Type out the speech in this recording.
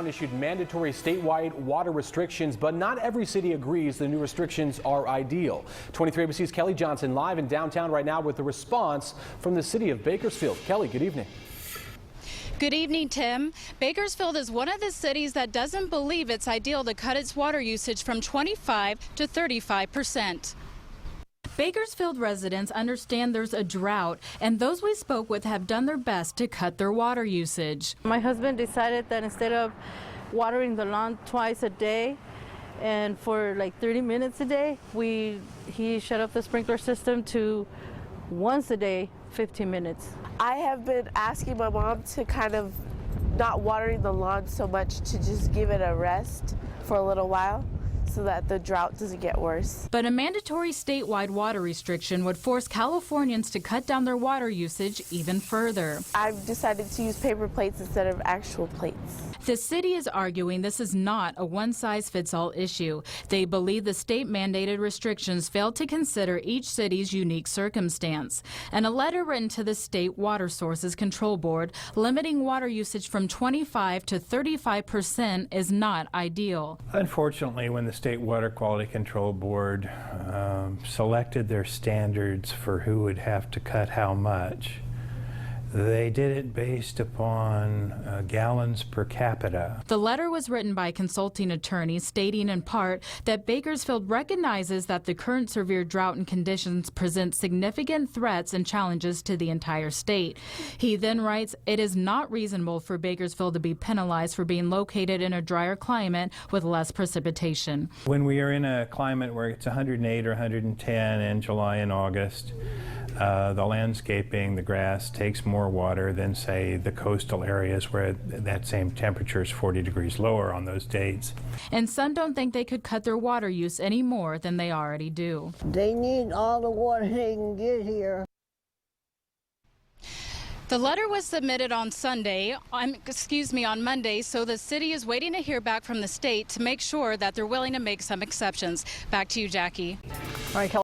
Issued mandatory statewide water restrictions, but not every city agrees the new restrictions are ideal. 23 ABC's Kelly Johnson live in downtown right now with the response from the city of Bakersfield. Kelly, good evening. Good evening, Tim. Bakersfield is one of the cities that doesn't believe it's ideal to cut its water usage from 25 to 35%. Bakersfield residents understand there's a drought, and those we spoke with have done their best to cut their water usage. My husband decided that instead of watering the lawn twice a day and for like 30 minutes a day, he shut off the sprinkler system to once a day, 15 minutes. I have been asking my mom to kind of not watering the lawn so much, to just give it a rest for a little while, so that the drought doesn't get worse. But a mandatory statewide water restriction would force Californians to cut down their water usage even further. I've decided to use paper plates instead of actual plates. The city is arguing this is not a one-size-fits-all issue. They believe the state-mandated restrictions fail to consider each city's unique circumstance. And a letter written to the State Water Sources Control Board limiting water usage from 25 to 35% is not ideal. Unfortunately, when the State Water Quality Control Board selected their standards for who would have to cut how much, they did it based upon gallons per capita. The letter was written by consulting attorneys stating in part that Bakersfield recognizes that the current severe drought and conditions present significant threats and challenges to the entire state. He then writes, it is not reasonable for Bakersfield to be penalized for being located in a drier climate with less precipitation. When we are in a climate where it's 108 or 110 in July and August, the landscaping, the grass takes more water than, say, the coastal areas where that same temperature is 40 degrees lower on those dates. And some don't think they could cut their water use any more than they already do. They need all the water they can get here. The letter was submitted on on Monday, so the city is waiting to hear back from the state to make sure that they're willing to make some exceptions. Back to you, Jackie. All right, Kelly.